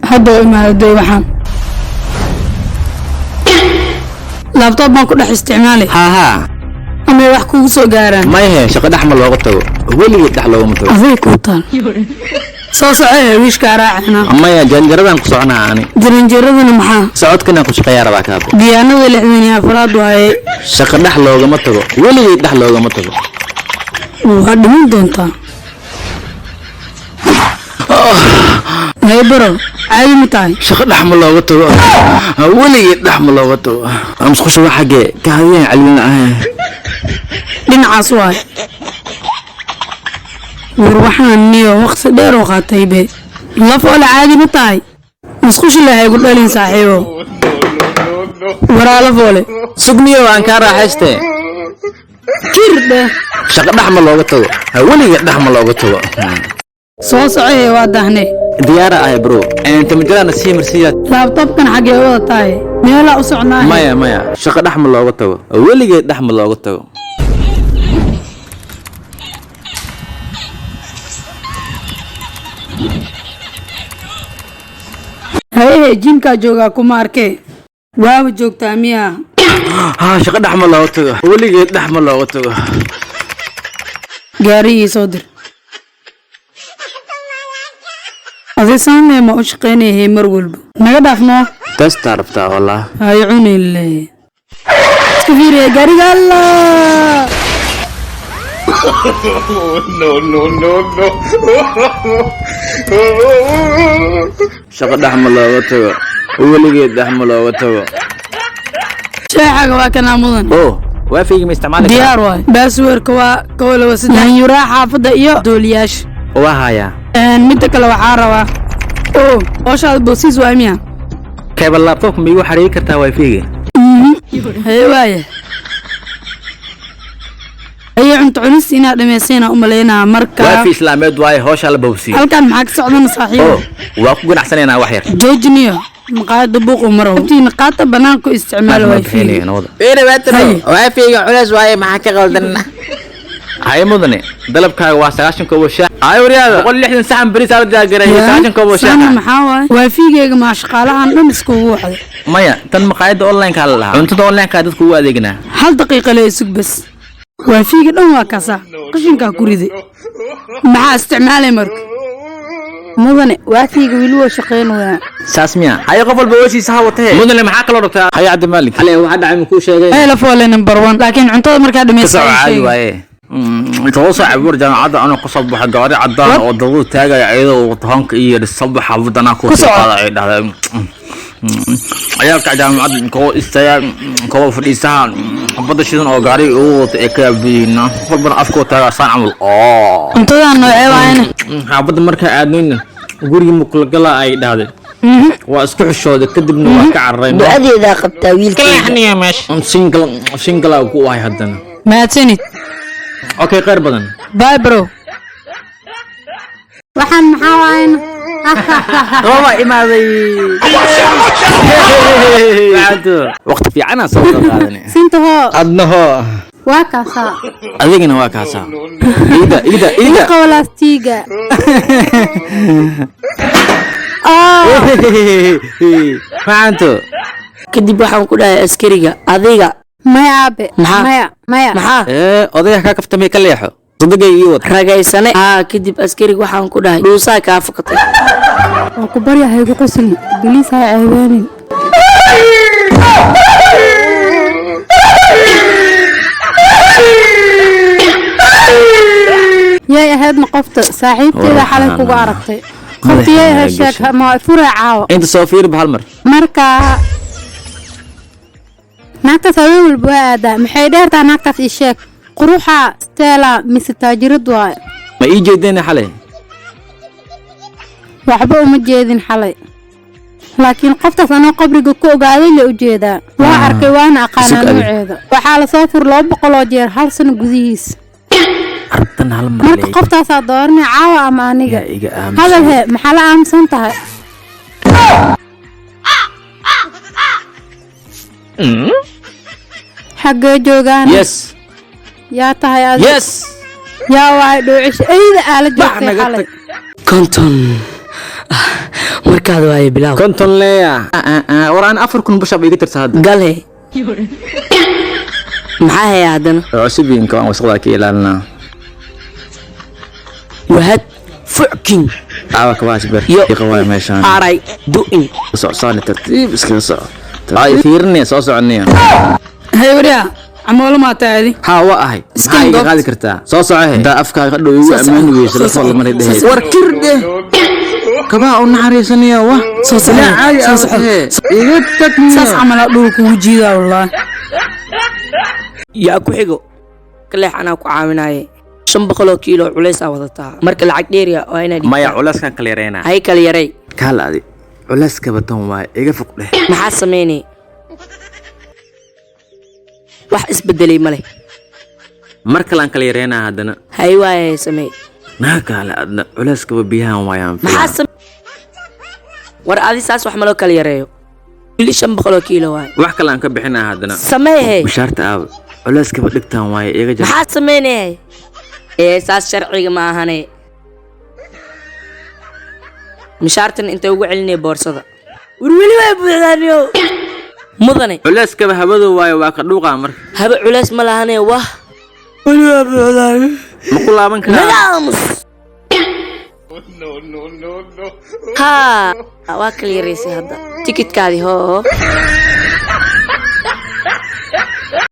هذا ما هذا وحن لابتوب ما كل استعمالي ها أما يحكوا سو جاران ما هي شقد أحمر لوقته ولي يدحلو متو أذيك وطن صوص عيه ويش كراعنا أما يا جنجرة كصعنا عني جنجرة محا سعود كنا كش خيار باكاب ديانا ولا حميني أفراد وهاي شقد أحلو متو ولي يدحلو متو وهذا من دونتا هاي برو عادي متاعي شقد أحمر لوقته ولي يدحمر لوقته أمس خشوا حاجة كهذين علينا لين عصواي وروحان نيو وقت دير وقاتي بي لفول عادي متاعي مسخوش اللي هيقول لي صاحبه ورا لفولي سقني وأنكار حشته كيرده شقد أحمر لوقته ولي يدحمر لوقته صوص عيه وادهني ديارة أي برو أنت مجرد نسيم رسيات لابتوب كان حقي وضعتاي ميلا أسعناه مايا شقد أحمر لوقته ولي يدحمر لوقته هاي جينكا جوغا كوماركي واو جوغتا ميا ها شقد أحمر لوقته ولي يدحمر لوقته غاري صدر أذي سامي ما أشقيني هي مرولب نقدفنا تستعرفتها والله هاي عوني اللي كبير يا غاري الله no. شقد أحمر لوقته ولي يدحمر لوقته شاحة وكان مدن أوه وافي مستعمل ديار واي باسور كوا وسدان يرا حافظة إياه دولياش وهايا مدة كلا وحارة أوه وشاد بوسيس واميا كيف اللابتوب ميجو حريق كرتا وافي هاي واي هي عند عنسينا دميسينا أملينا مركا وافي إسلامي واي هوش على بوسي هل كان معك سعودنا صحيح أوه واكو قن أحسنينا وحير جوجنيو مقاعد بوق ومرو انتي نقاط بنانكو استعمال واي فاي إيه باترو وافي علاش واي معك غلطنا هاي مدني دلب كا واساشن كوشا هاي ورياده قول لي احنا ساعه بريس ارجع غري ساشن كوشا انا محاوي وافيغيga ma shaqaalahan dhan isku waxay maya tan maqaayada online ka la cuntada online ka dadku u adeegna hal daqiiqo la isug bas waafiga dhan waa kaasa qashinka ku riday maxaa isticmaalay marka mudane waafiga wili waa shaqeynaya saasmiya hay qof walba wasi saha watay mudane maxaa kala dhigtaa hay cad malik hal waxa dhacay ku sheegay ay la foole number 1 laakiin cuntada marka dhameysay توصل عبور جامعة أنا قصب حجاري عدان وضغط تاجي عيدا وطهانك إيه الصبح حافظنا كوس هذا عيدا أياك جامعة كو استيا كو في الإنسان بدأ شيء أو جاري أو تأكلبينا فبنا أفكو ترى صان عمل أنت أنا عيبان حافظ مركز عادين قولي مقلقلا عيدا هذا واسكح الشهود كدبنا واقع الرين بعدي إذا قبت ويل كل إحنا ماشي سينجل وكواي هدنا ما تني اوكي غير بدن باي برو waxaan maxaa waayna والله إمادي وقت في عنا صوت هذا sintaho أدنه waa kaasa أذيقنا واكاسا إيدا qawlaastiga ما أنتو kadib waxaan ku dhahay askariga adiga maya aabe maya maxaa odayga ka kaftamay ka leexo صدقي يود ragaysane kadib askariga waxaan ku dhahay dhuusaa ka fakatay waa ku baryahay ugu qosli biliis ha ceebeenin yay ahayd ma qofta saaxiibteeda xalay kugu aragtay qoftii ay sheeg ma furaacaw انت صوفير بهالمر marka naagta sabab walba aada maxay dheertaa naagtaas ii sheeg quruxa stella mise taajirad waay ما يجي دين حلي waxba uma jeedin xalay laakiin qoftaas anoo qabriga ku ogaaday la u jeedaa waa arkay waana aqaanaa nooceeda waxaa la soo fur 200 jeer hal sano gudihiis عرفتنا هالمر marka qoftaasaa dooranay caawa ama aniga hadal he maxaa la aaminsan tahay xaggee joogaan يس yaa tahay adiga يس yaa waay dhoocisho ayda aala joogtay xalay konton marka warkaada waaye bilaaw konton leeya waraan 4,000 bishab iga tirsa hadda gale maxaa haya haddana cusubinka waan wasaqda ka ilaalinaa wahad fucking aawa kabaas ber yo qawaay meeshaan aray du'in socodaan tartiib iska soco ay fiirnay soo soconay hay wariya amolo ma taadi ha waa ahay maxay iga qaadi kartaa soo socohe da afkaaga dhow igu ammaan weyso la soo maray dhahay war kirde kaba oo naxariisaniya wa soo socohe iga tagni saas amala dhulku wajiida wallahi yaa ku xigo kaleex anaa ku caawinaaye 500 kiilo culays aa wadataa marka lacag dheeriya waa inaad maya culayskan kala yareena hay kala yaray kala adi culayska badan waa iga fog dheh maxaa sameynay wax isbedelay male mar kale aan kala yareena haddana hay waaye samee naa kala adna culayska biyahan waayaan maxaa war adi saas wax malo kala yareeyo 500 kiilo waay wax kale aan ka bixinaa haddana samee bishaarta aab culayska dhigtaan waaye iga jar maxaa sameynay saas sharciga ma ahane mishaartan inta ugu celinay boorsada war weli way buuxdaaniyo mudane culayska habadu waaye waa ka dhuuqa marka haba culays ma lahane wah weli way buuxdaaniyo ma ku laaban karaa no. ha waa kala yareysay hadda tikidkaadii hoo